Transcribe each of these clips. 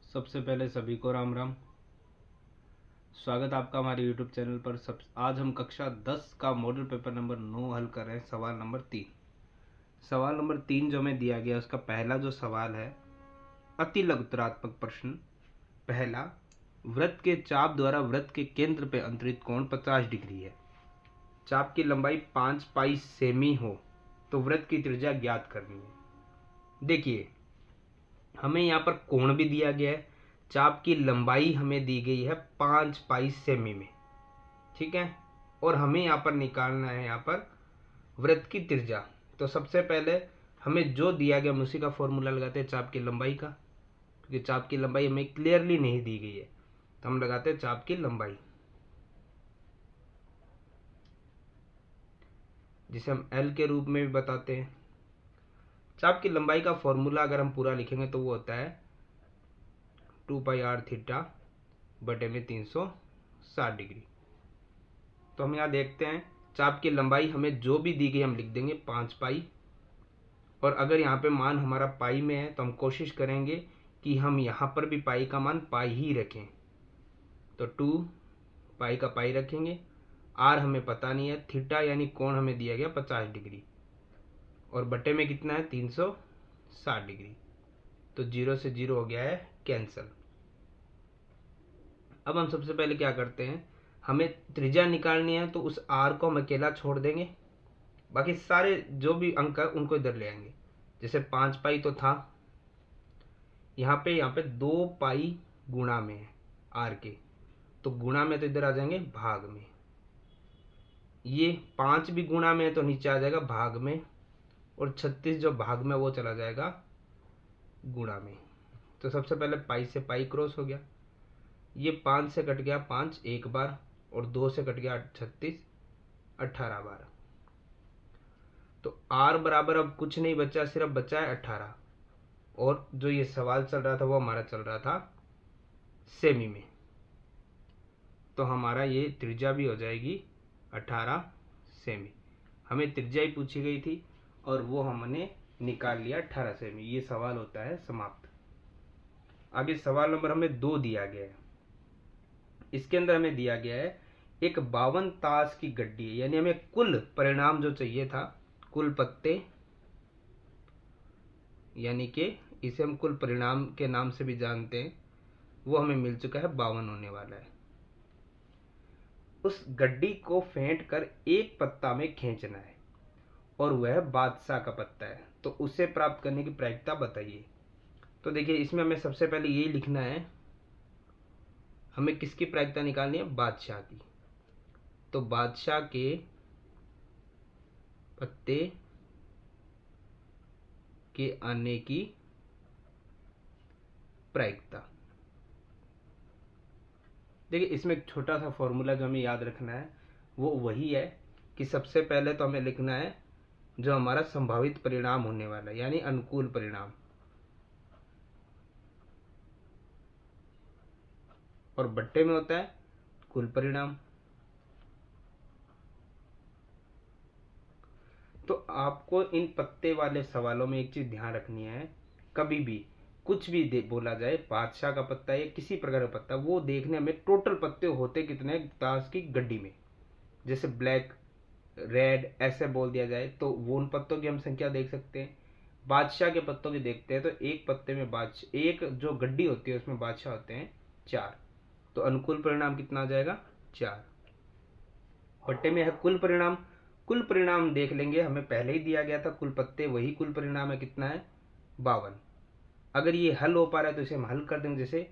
सबसे पहले सभी को राम राम। स्वागत आपका हमारे YouTube चैनल पर। आज हम कक्षा 10 का मॉडल पेपर नंबर 9 हल कर रहे हैं। सवाल नंबर 3। सवाल नंबर 3 जो हमें दिया गया उसका पहला जो सवाल है, अति लघुत्तरात्मक प्रश्न। पहला, वृत्त के चाप द्वारा वृत्त के केंद्र पे अंतरित कोण 50 डिग्री है। चाप की लंबाई 5 पाई सेमी हो तो वृत्त की त्रिज्या ज्ञात करनी है। देखिए, हमें यहाँ पर कोण भी दिया गया है, चाप की लंबाई हमें दी गई है 5 पाई सेमी में, ठीक है। और हमें यहाँ पर निकालना है यहाँ पर वृत्त की त्रिज्या। तो सबसे पहले हमें जो दिया गया हम उसी का फॉर्मूला लगाते हैं, चाप की लंबाई का, क्योंकि चाप की लंबाई हमें क्लियरली नहीं दी गई है। तो हम लगाते हैं चाप की लंबाई, जिसे हम एल के रूप में भी बताते हैं। चाप की लंबाई का फॉर्मूला अगर हम पूरा लिखेंगे तो वो होता है 2 पाई आर थीटा बटे में 360 डिग्री। तो हम यहाँ देखते हैं चाप की लंबाई हमें जो भी दी गई हम लिख देंगे 5 पाई। और अगर यहाँ पे मान हमारा पाई में है तो हम कोशिश करेंगे कि हम यहाँ पर भी पाई का मान पाई ही रखें। तो 2 पाई का पाई रखेंगे। आर हमें पता नहीं है, थीटा यानी कोण हमें दिया गया 50 डिग्री, और बटे में कितना है 360 डिग्री। तो 0 से 0 हो गया है कैंसल। अब हम सबसे पहले क्या करते हैं, हमें त्रिज्या निकालनी है तो उस आर को हम अकेला छोड़ देंगे, बाकी सारे जो भी अंक है उनको इधर ले आएंगे। जैसे 5 पाई तो था, यहाँ पे 2 पाई गुणा में है आर के, तो गुणा में तो इधर आ जाएंगे भाग में। ये 5 भी गुणा में है तो नीचे आ जाएगा भाग में, और 36 जो भाग में वो चला जाएगा गुणा में। तो सबसे पहले पाई से पाई क्रॉस हो गया, ये 5 से कट गया 5 एक बार, और 2 से कट गया 36 18 बार। तो आर बराबर अब कुछ नहीं बचा, सिर्फ बचा है 18। और जो ये सवाल चल रहा था वो हमारा चल रहा था सेमी में, तो हमारा ये त्रिज्या भी हो जाएगी 18 सेमी। हमें त्रिज्या ही पूछी गई थी और वो हमने निकाल लिया 18 सेमी। ये सवाल होता है समाप्त। आगे सवाल नंबर हमें 2 दिया गया है। इसके अंदर हमें दिया गया है एक 52 ताश की गड्डी है, यानी हमें कुल परिणाम जो चाहिए था, कुल पत्ते, यानी कि इसे हम कुल परिणाम के नाम से भी जानते हैं, वो हमें मिल चुका है 52 होने वाला है। उस गड्डी को फेंट कर एक पत्ता में खींचना है और वह बादशाह का पत्ता है, तो उसे प्राप्त करने की प्रायिकता बताइए। तो देखिए, इसमें हमें सबसे पहले यही लिखना है, हमें किसकी प्रायिकता निकालनी है, बादशाह की। तो बादशाह के पत्ते के आने की प्रायिकता। देखिए, इसमें एक छोटा सा फॉर्मूला जो हमें याद रखना है वो वही है कि सबसे पहले तो हमें लिखना है जो हमारा संभावित परिणाम होने वाला है, यानी अनुकूल परिणाम, और बट्टे में होता है कुल परिणाम। तो आपको इन पत्ते वाले सवालों में एक चीज ध्यान रखनी है, कभी भी कुछ भी बोला जाए, बादशाह का पत्ता या किसी प्रकार का पत्ता, वो देखने में टोटल पत्ते होते कितने ताश की गड्डी में। जैसे ब्लैक, रेड ऐसे बोल दिया जाए तो वो उन पत्तों की हम संख्या देख सकते हैं। बादशाह के पत्तों की देखते हैं तो एक पत्ते में बादशाह, एक जो गड्डी होती है उसमें बादशाह होते हैं 4, तो अनुकूल परिणाम कितना आ जाएगा 4। पट्टे में है कुल परिणाम, कुल परिणाम देख लेंगे, हमें पहले ही दिया गया था कुल पत्ते, वही कुल परिणाम है, कितना है 52। अगर ये हल हो पा रहा है तो इसे हम हल कर देंगे। जैसे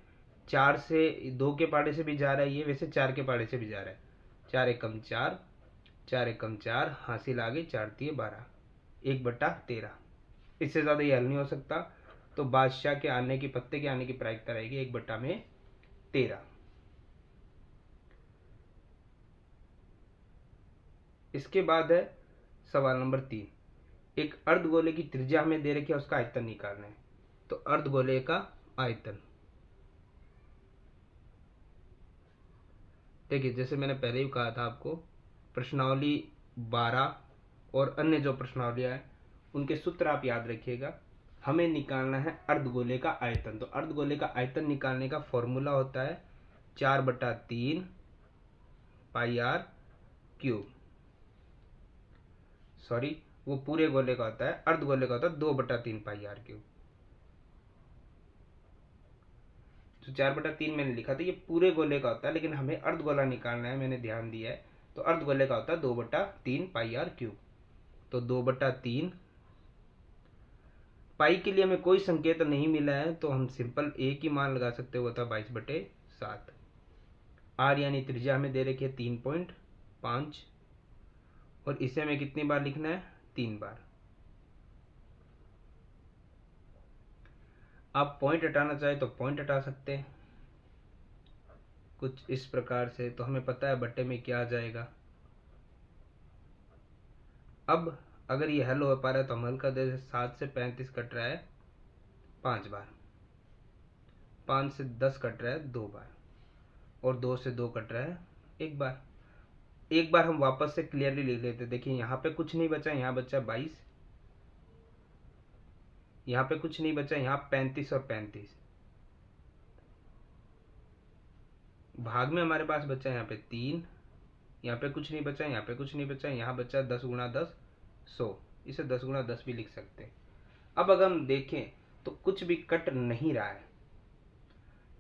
4 से 2 के पाड़े से भी जा रहा है ये, वैसे 4 के पाड़े से भी जा रहा है। 4 एकम 4, 4 एकम 4, हासिल आ गई 4 3 12, 1/13। इससे ज़्यादा ये हल नहीं हो सकता। तो बादशाह के आने की, पत्ते के आने की प्रायिकता रहेगी 1/13। इसके बाद है सवाल नंबर 3। एक अर्धगोले की त्रिज्या हमें दे रखी है, उसका आयतन निकालना है। तो अर्धगोले का आयतन, देखिए जैसे मैंने पहले ही कहा था आपको, प्रश्नावली 12 और अन्य जो प्रश्नावलियां हैं उनके सूत्र आप याद रखिएगा। हमें निकालना है अर्धगोले का आयतन। तो अर्धगोले का आयतन निकालने का फॉर्मूला होता है 4/3 पाई आर क्यूब। सॉरी, वो पूरे गोले का होता है, अर्धगोले का होता है 2/3 पाई आर क्यूब। तो 4/3 मैंने लिखा था, ये पूरे गोले का होता है, लेकिन हमें अर्धगोला निकालना है, मैंने ध्यान दिया है। तो अर्धगोले का होता है 2/3 पाई आर क्यूब। तो 2/3 पाई के लिए हमें कोई संकेत नहीं मिला है, तो हम सिंपल एक ही मान लगा सकते, वो था 22/7। आर यानी त्रिज्या हमें दे रखी है 3.5, और इसे हमें कितनी बार लिखना है? 3 बार। आप पॉइंट हटाना चाहे तो पॉइंट हटा सकते हैं कुछ इस प्रकार से, तो हमें पता है बट्टे में क्या आ जाएगा। अब अगर ये हल हो पा रहा है तो हम हल कर दे। 7 से 35 कट रहा है 5 बार, 5 से 10 कट रहा है 2 बार, और 2 से 2 कट रहा है 1 बार। एक बार हम वापस से क्लियरली लिख लेते। देखिए यहाँ पे कुछ नहीं बचा, यहाँ बचा 22, यहाँ पे कुछ नहीं बचा, यहाँ 35 और 35। भाग में हमारे पास बचा यहाँ पे 3, यहाँ पे कुछ नहीं बचा, यहाँ पे कुछ नहीं बचा, यहाँ बचा 10 × 10 100। इसे 10 × 10 भी लिख सकते हैं। अब अगर हम देखें तो कुछ भी कट नहीं रहा है।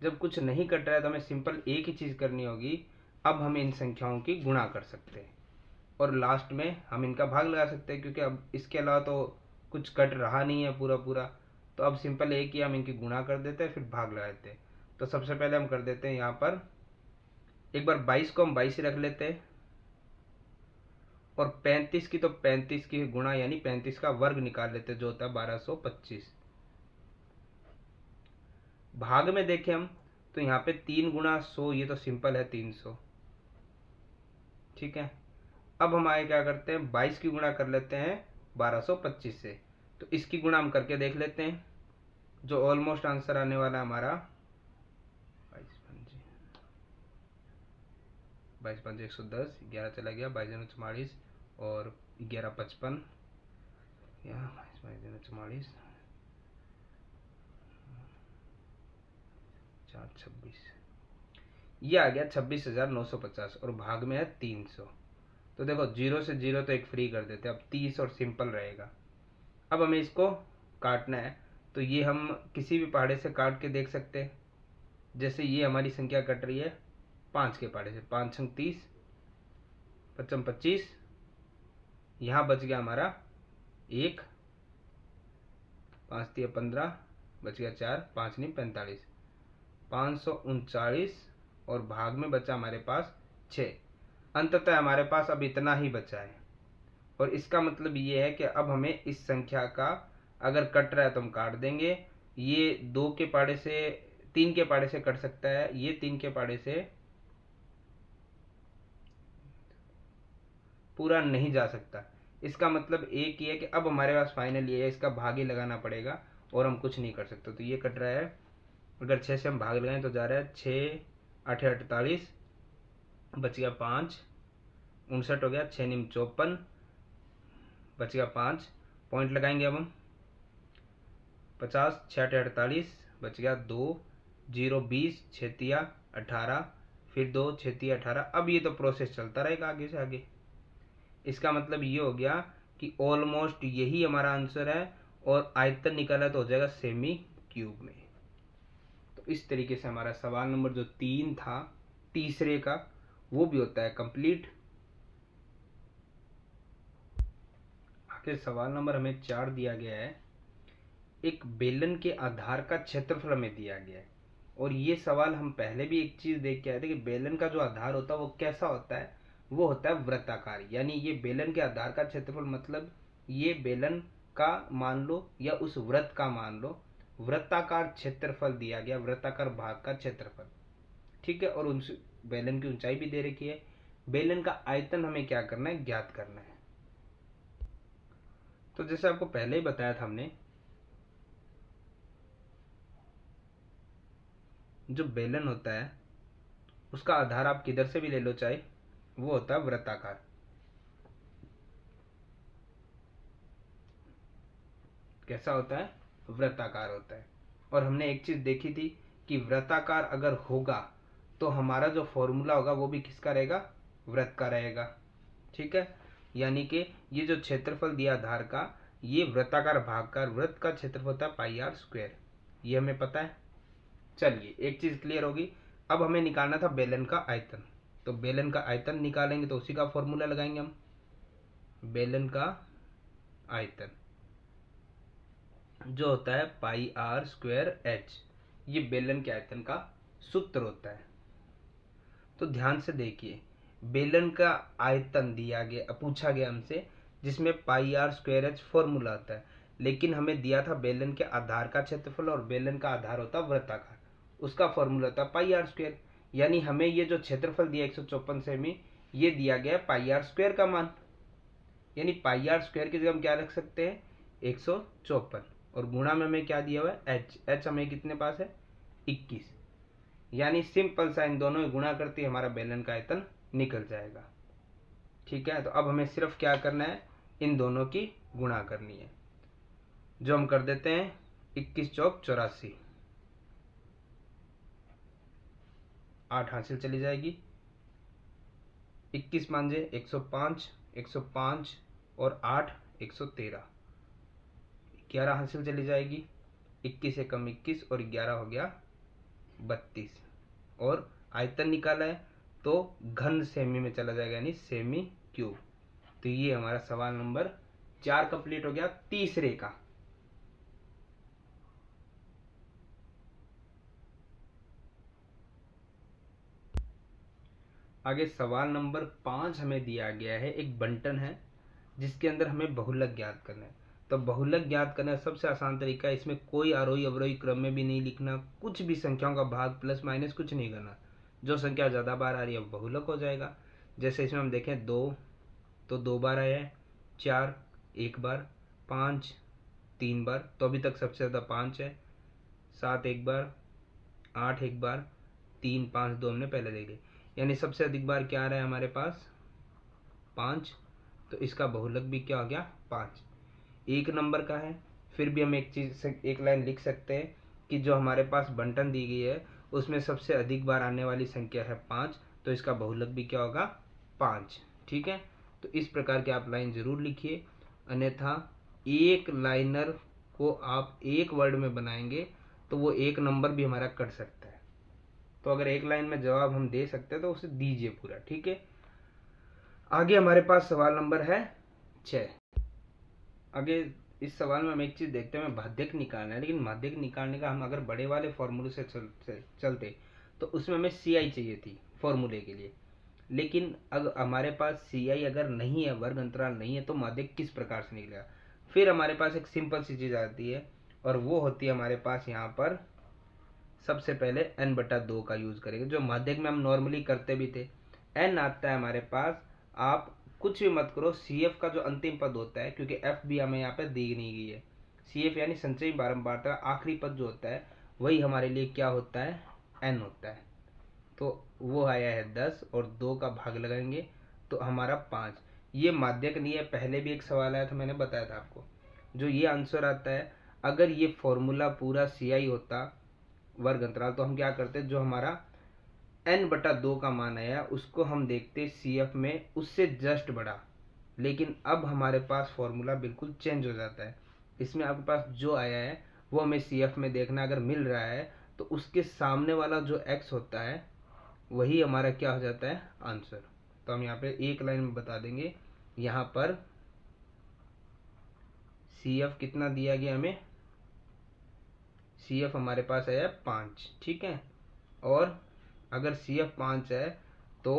जब कुछ नहीं कट रहा है तो हमें सिंपल एक ही चीज़ करनी होगी। अब हम इन संख्याओं की गुणा कर सकते हैं और लास्ट में हम इनका भाग लगा सकते हैं, क्योंकि अब इसके अलावा तो कुछ कट रहा नहीं है पूरा पूरा। तो अब सिंपल एक ही हम इनकी गुणा कर देते हैं, फिर भाग लगा देते हैं। तो सबसे पहले हम कर देते हैं यहाँ पर, एक बार 22 को हम 22 रख लेते हैं, और 35 की तो 35 की गुणा यानी 35 का वर्ग निकाल लेते हैं, जो होता है 1225। भाग में देखें हम तो यहाँ पे 3 × 100, ये तो सिंपल है 300। ठीक है, अब हम आगे क्या करते हैं, 22 की गुणा कर लेते हैं 1225 से। तो इसकी गुणा हम करके देख लेते हैं, जो ऑलमोस्ट आंसर आने वाला है हमारा 22 5 110, 11 चला गया, 22 44 और 11 55, 44 4 26, ये आ गया 26,950, और भाग में है 300। तो देखो 0 से 0 तो एक फ्री कर देते हैं, अब 30 और सिंपल रहेगा। अब हमें इसको काटना है, तो ये हम किसी भी पहाड़े से काट के देख सकते हैं। जैसे ये हमारी संख्या कट रही है 5 के पहाड़े से, 5 × 30, 5 × 25, यहाँ बच गया हमारा 1, 5 × 15, बच गया 4, 5 नहीं 45, 539, और भाग में बचा हमारे पास 6। अंततः हमारे पास अब इतना ही बचा है, और इसका मतलब ये है कि अब हमें इस संख्या का अगर कट रहा है तो हम काट देंगे। ये 2 के पाड़े से 3 के पाड़े से कट सकता है, ये 3 के पाड़े से पूरा नहीं जा सकता। इसका मतलब एक ही है कि अब हमारे पास फाइनल ये है, इसका भाग ही लगाना पड़ेगा और हम कुछ नहीं कर सकते। तो ये कट रहा है, अगर 6 से हम भाग लगाएं तो जा रहा है 6 8 48, बच गया 5, 59 हो गया, 6 9 54, बच गया 5, पॉइंट लगाएंगे अब हम 50, 6 8 48, बच गया 2, 0 20, 6 3 18, फिर 2 6 3 18। अब ये तो प्रोसेस चलता रहेगा आगे से आगे। इसका मतलब ये हो गया कि ऑलमोस्ट यही हमारा आंसर है, और आयतन निकाला तो हो जाएगा सेमी क्यूब में। तो इस तरीके से हमारा सवाल नंबर जो 3 था तीसरे का, वो भी होता है कंप्लीट। आखिर सवाल नंबर हमें 4 दिया गया है। एक बेलन के आधार का क्षेत्रफल हमें दिया गया है, और ये सवाल हम पहले भी एक चीज देख के आए थे कि बेलन का जो आधार होता है वो कैसा होता है, वो होता है वृत्ताकार। यानी ये बेलन के आधार का क्षेत्रफल मतलब ये बेलन का मान लो या उस वृत्त का मान लो, वृत्ताकार क्षेत्रफल दिया गया, वृत्ताकार भाग का क्षेत्रफल। ठीक है, और उस बेलन की ऊंचाई भी दे रखी है। बेलन का आयतन हमें क्या करना है, ज्ञात करना है। तो जैसे आपको पहले ही बताया था हमने, जो बेलन होता है उसका आधार आप किधर से भी ले लो चाहे, वो होता है वृत्ताकार। कैसा होता है, वृत्ताकार होता है। और हमने एक चीज देखी थी कि वृत्ताकार अगर होगा तो हमारा जो फॉर्मूला होगा वो भी किसका रहेगा, वृत्त का रहेगा। ठीक है, यानी कि ये जो क्षेत्रफल दिया आधार का, ये वृत्ताकार भागकार वृत्त का क्षेत्रफल होता है पाई आर स्क्वायर, ये हमें पता है। चलिए एक चीज क्लियर होगी। अब हमें निकालना था बेलन का आयतन, तो बेलन का आयतन निकालेंगे तो उसी का फॉर्मूला लगाएंगे हम। बेलन का आयतन जो होता है पाई आर स्क्वायर एच, ये बेलन के आयतन का सूत्र होता है। तो ध्यान से देखिए, बेलन का आयतन दिया गया, पूछा गया हमसे, जिसमें पाई आर स्क्वायर एच फॉर्मूला आता है, लेकिन हमें दिया था बेलन के आधार का क्षेत्रफल, और बेलन का आधार होता है वृत्ताकार, उसका फॉर्मूला था पाई आर स्क्वायर। यानी हमें ये जो क्षेत्रफल दिया 154 सेमी, ये दिया गया पाई आर स्क्वायर का मान, यानी पाई आर स्क्वायर की जगह हम क्या रख सकते हैं 154, और गुणा में हमें क्या दिया हुआ है एच, एच हमें कितने पास है 21, यानी सिंपल सा इन दोनों में गुणा करते हमारा बेलन का आयतन निकल जाएगा। ठीक है, तो अब हमें सिर्फ क्या करना है, इन दोनों की गुणा करनी है, जो हम कर देते हैं 21 चौक 84, 8 हासिल चली जाएगी, 21 मांझे 105, 105 और 8 113, 11 हासिल चली जाएगी, 21 से कम 21 और 11 हो गया 32, और आयतन निकाला है तो घन सेमी में चला जाएगा, यानी सेमी क्यूब। तो ये हमारा सवाल नंबर 4 कंप्लीट हो गया तीसरे का। आगे सवाल नंबर 5 हमें दिया गया है, एक बंटन है जिसके अंदर हमें बहुलक ज्ञात करना है। तो बहुलक ज्ञात करना सबसे आसान तरीका है, इसमें कोई आरोही अवरोही क्रम में भी नहीं लिखना, कुछ भी संख्याओं का भाग प्लस माइनस कुछ नहीं करना, जो संख्या ज़्यादा बार आ रही है बहुलक हो जाएगा। जैसे इसमें हम देखें 2 तो 2 बार आया है, 4 1 बार, 5 3 बार, तो अभी तक सबसे ज़्यादा 5 है, 7 1 बार, 8 1 बार, 3 5 2 हमने पहले देखे, यानी सबसे अधिक बार क्या आ रहा है हमारे पास 5, तो इसका बहुलक भी क्या हो गया 5। एक नंबर का है, फिर भी हम एक चीज एक लाइन लिख सकते हैं कि जो हमारे पास बंटन दी गई है उसमें सबसे अधिक बार आने वाली संख्या है 5, तो इसका बहुलक भी क्या होगा 5। ठीक है, तो इस प्रकार के आप लाइन जरूर लिखिए, अन्यथा एक लाइनर को आप एक वर्ड में बनाएंगे तो वो एक नंबर भी हमारा कट सकता है। तो अगर एक लाइन में जवाब हम दे सकते हैं तो उसे दीजिए पूरा। ठीक है, आगे हमारे पास सवाल नंबर है 6। आगे इस सवाल में हम एक चीज देखते हैं, माध्यक निकालना है, लेकिन माध्यक निकालने का हम अगर बड़े वाले फॉर्मूले से चलते तो उसमें हमें CI चाहिए थी फॉर्मूले के लिए, लेकिन अगर हमारे पास CI अगर नहीं है, वर्ग अंतराल नहीं है, तो माध्यक किस प्रकार से निकलेगा। फिर हमारे पास एक सिंपल सी चीज आती है, और वो होती है हमारे पास यहाँ पर सबसे पहले n/2 का यूज करेंगे, जो माध्यक में हम नॉर्मली करते भी थे। n आता है हमारे पास, आप कुछ भी मत करो, CF का जो अंतिम पद होता है, क्योंकि F भी हमें यहाँ पे दी नहीं गई है, CF यानी संचयी बारंबारता आखिरी पद जो होता है वही हमारे लिए क्या होता है n होता है। तो वो आया है 10 और 2 का भाग लगाएंगे तो हमारा 5। ये माध्यक नहीं है, पहले भी एक सवाल आया था मैंने बताया था आपको, जो ये आंसर आता है अगर ये फॉर्मूला पूरा CI होता वर्ग अंतराल, तो हम क्या करते, जो हमारा n/2 का मान आया उसको हम देखते CF में उससे जस्ट बड़ा, लेकिन अब हमारे पास फॉर्मूला बिल्कुल चेंज हो जाता है। इसमें आपके पास जो आया है वो हमें CF में देखना, अगर मिल रहा है तो उसके सामने वाला जो x होता है वही हमारा क्या हो जाता है आंसर। तो हम यहाँ पे एक लाइन में बता देंगे, यहाँ पर CF कितना दिया गया हमें, CF हमारे पास आया 5। ठीक है, और अगर CF 5 है तो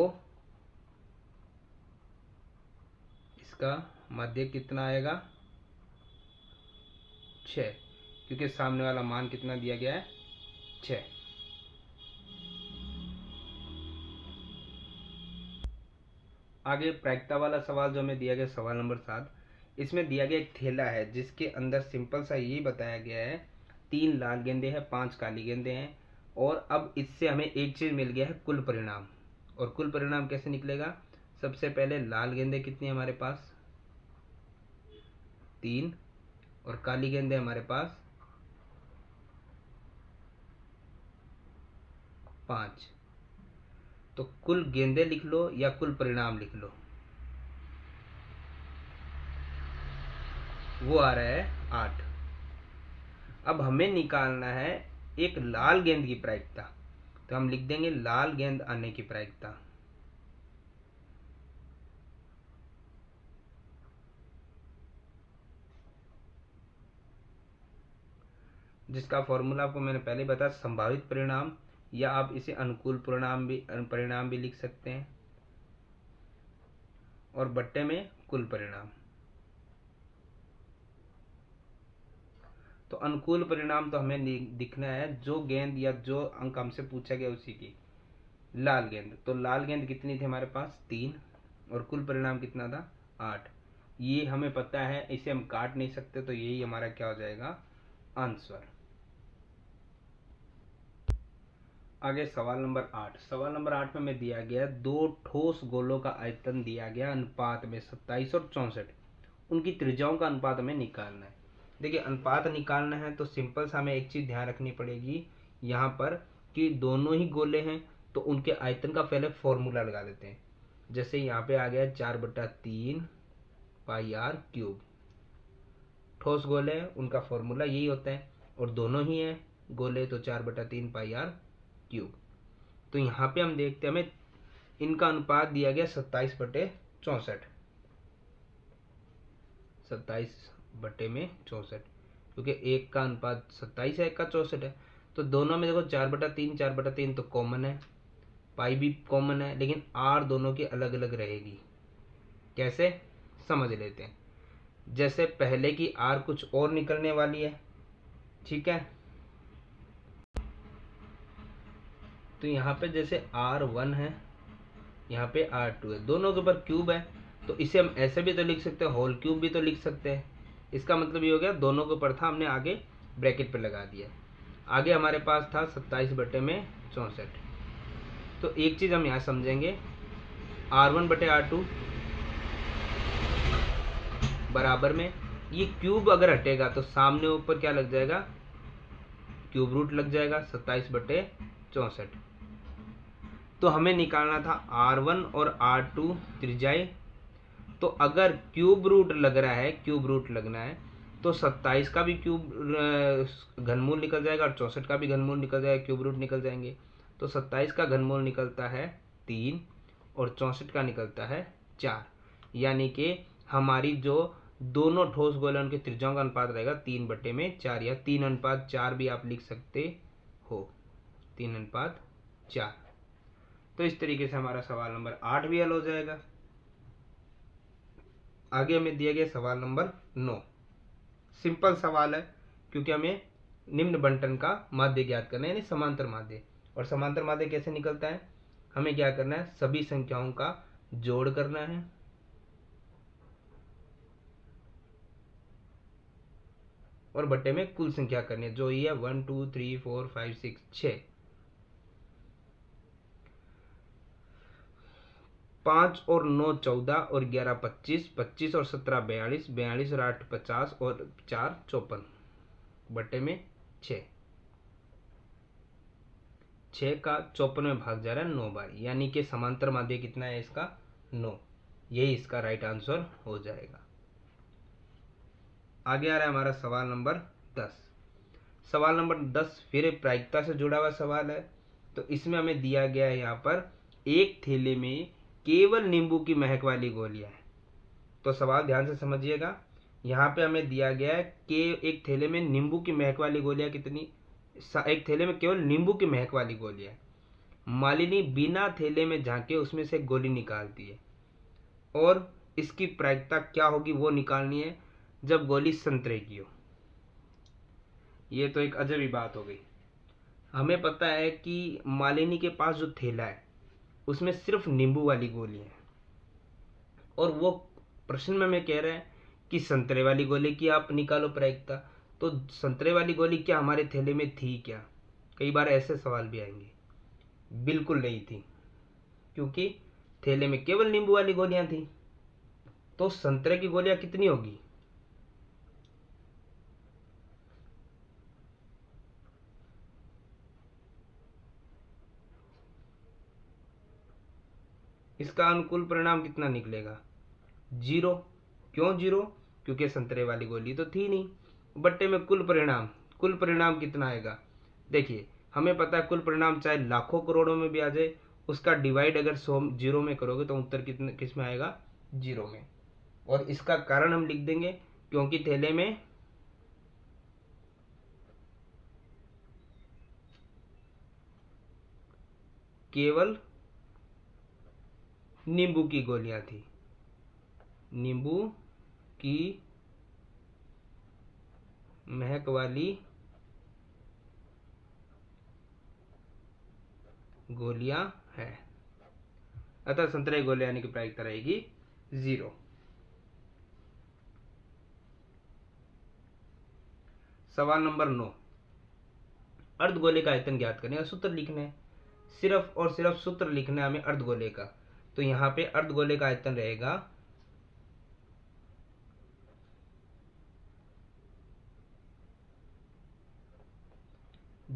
इसका मध्य कितना आएगा 6, क्योंकि सामने वाला मान कितना दिया गया है 6। आगे प्रायिकता वाला सवाल जो हमें दिया गया सवाल नंबर 7, इसमें दिया गया एक थैला है जिसके अंदर सिंपल सा ये बताया गया है 3 लाल गेंदे हैं, 5 काली गेंदे हैं, और अब इससे हमें एक चीज मिल गया है कुल परिणाम। और कुल परिणाम कैसे निकलेगा, सबसे पहले लाल गेंदे कितनी हमारे पास 3, और काली गेंदे हमारे पास 5। तो कुल गेंदें लिख लो या कुल परिणाम लिख लो, वो आ रहा है 8। अब हमें निकालना है एक लाल गेंद की प्रायिकता, तो हम लिख देंगे लाल गेंद आने की प्रायिकता। जिसका फॉर्मूला आपको मैंने पहले बताया, संभावित परिणाम, या आप इसे अनुकूल परिणाम भी लिख सकते हैं, और बट्टे में कुल परिणाम। तो अनुकूल परिणाम तो हमें दिखना है जो गेंद या जो अंक हमसे पूछा गया उसी की। लाल गेंद, तो लाल गेंद कितनी थी हमारे पास 3, और कुल परिणाम कितना था 8। ये हमें पता है, इसे हम काट नहीं सकते, तो यही हमारा क्या हो जाएगा आंसर। आगे सवाल नंबर 8। सवाल नंबर 8 में हमें दिया गया 2 ठोस गोलों का आयतन दिया गया अनुपात में 27 और 64। उनकी त्रिज्याओं का अनुपात हमें निकालना है। देखिए, अनुपात निकालना है तो सिंपल सा हमें एक चीज ध्यान रखनी पड़ेगी यहाँ पर, कि दोनों ही गोले हैं तो उनके आयतन का पहले फॉर्मूला लगा देते हैं। जैसे यहाँ पे आ गया 4/3 पाई आर क्यूब। ठोस गोले हैं, उनका फॉर्मूला यही होता है, और दोनों ही है गोले, तो 4/3 पाई आर क्यूब। तो यहाँ पे हम देखते हैं हमें इनका अनुपात दिया गया 27/64, 27/64, क्योंकि एक का अनुपात 27 है, एक का 64 है। तो दोनों में देखो 4/3 तो कॉमन है, पाई भी कॉमन है, लेकिन आर दोनों की अलग अलग रहेगी। कैसे समझ लेते हैं। जैसे पहले की आर कुछ और निकलने वाली है, ठीक है। तो यहाँ पे जैसे R1 है, यहाँ पे R2 है, दोनों के ऊपर क्यूब है, तो इसे हम ऐसे भी तो लिख सकते हैं, होल क्यूब भी तो लिख सकते हैं। इसका मतलब ये हो गया दोनों के ऊपर था, हमने आगे ब्रैकेट पे लगा दिया। आगे हमारे पास था 27/64। तो एक चीज हम यहाँ समझेंगे, R1/R2 बराबर में ये क्यूब अगर हटेगा तो सामने ऊपर क्या लग जाएगा, क्यूब रूट लग जाएगा 27/64। तो हमें निकालना था R1 और R2 त्रिज्याएं। तो अगर क्यूब रूट लग रहा है, क्यूब रूट लगना है, तो 27 का भी क्यूब घनमूल निकल जाएगा और 64 का भी घनमूल निकल जाएगा, क्यूब रूट निकल जाएंगे। तो 27 का घनमूल निकलता है 3 और 64 का निकलता है 4। यानी कि हमारी जो दोनों ठोस गोले उनके त्रिज्याओं का अनुपात रहेगा 3/4, या 3:4 भी आप लिख सकते हो, 3:4। तो इस तरीके से हमारा सवाल नंबर 8 भी हल हो जाएगा। आगे हमें दिया गया सवाल नंबर 9। सिंपल सवाल है, क्योंकि हमें निम्न बंटन का माध्य ज्ञात करना है, यानी समांतर माध्य। और समांतर माध्य कैसे निकलता है, हमें क्या करना है, सभी संख्याओं का जोड़ करना है, और बट्टे में कुल संख्या करनी है, जो ये है 1 2 3 4 5 6 6। 5 और 9 14 और 11 25, 25 और 17 42, 42 और 8 50 और 4 54, बट्टे में 6। 6 का 54 में भाग जा रहा है 9 बार, यानी कि समांतर माध्य कितना है इसका 9। यही इसका राइट आंसर हो जाएगा। आगे आ रहा है हमारा सवाल नंबर 10। सवाल नंबर 10 फिर प्रायिकता से जुड़ा हुआ सवाल है। तो इसमें हमें दिया गया है यहाँ पर एक थैले में केवल नींबू की महक वाली गोलियां हैं। तो सवाल ध्यान से समझिएगा, यहाँ पे हमें दिया गया है कि एक थैले में नींबू की महक वाली गोलियां कितनी, एक थैले में केवल नींबू की महक वाली गोलियां। मालिनी बिना थैले में झांके उसमें से गोली निकालती है, और इसकी प्रायिकता क्या होगी वो निकालनी है जब गोली संतरे की हो। ये तो एक अजब ही बात हो गई। हमें पता है कि मालिनी के पास जो थैला है उसमें सिर्फ नींबू वाली गोली है, और वो प्रश्न में हमें कह रहा है कि संतरे वाली गोली की आप निकालो प्रायिकता। तो संतरे वाली गोली क्या हमारे थैले में थी क्या? कई बार ऐसे सवाल भी आएंगे। बिल्कुल नहीं थी, क्योंकि थैले में केवल नींबू वाली गोलियां थी। तो संतरे की गोलियां कितनी होगी? इसका अनुकूल परिणाम कितना निकलेगा? 0। क्यों 0? क्योंकि संतरे वाली गोली तो थी नहीं। बट्टे में कुल परिणाम कितना आएगा? देखिए, हमें पता है कुल परिणाम चाहे लाखों करोड़ों में भी आ जाए, उसका डिवाइड अगर 100 0 में करोगे तो उत्तर किस में आएगा? 0 में। और इसका कारण हम लिख देंगे, क्योंकि थैले में केवल नींबू की गोलियां थी, नींबू की महक वाली गोलियां हैं, अतः संतरे गोलियां की प्रायिकता रहेगी 0। सवाल नंबर 9, अर्धगोले का आयतन ज्ञात करने का सूत्र लिखना है। सिर्फ और सिर्फ सूत्र लिखना है हमें अर्धगोले का। तो यहाँ पे अर्धगोले का आयतन रहेगा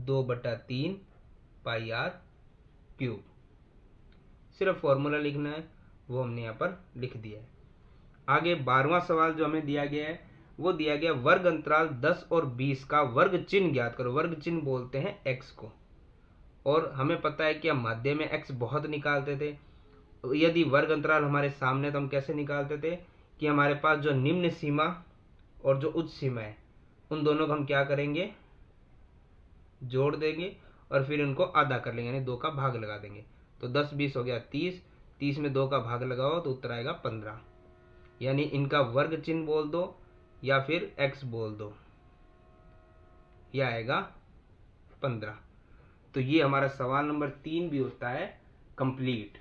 2/3 पाई आर क्यूब। सिर्फ फॉर्मूला लिखना है, वो हमने यहाँ पर लिख दिया है। आगे 12वां सवाल जो हमें दिया गया है, वो दिया गया वर्ग अंतराल 10 और 20 का वर्ग चिन्ह ज्ञात करो। वर्ग चिन्ह बोलते हैं x को, और हमें पता है कि हम माध्य में x बहुत निकालते थे। यदि वर्ग अंतराल हमारे सामने तो हम कैसे निकालते थे कि हमारे पास जो निम्न सीमा और जो उच्च सीमा है, उन दोनों को हम क्या करेंगे? जोड़ देंगे और फिर उनको आधा कर लेंगे, यानी 2 का भाग लगा देंगे। तो 10 20 हो गया 30, 30 में 2 का भाग लगाओ तो उत्तर आएगा 15। यानी इनका वर्ग चिन्ह बोल दो या फिर x बोल दो, यह आएगा 15। तो ये हमारा सवाल नंबर 3 भी होता है कंप्लीट।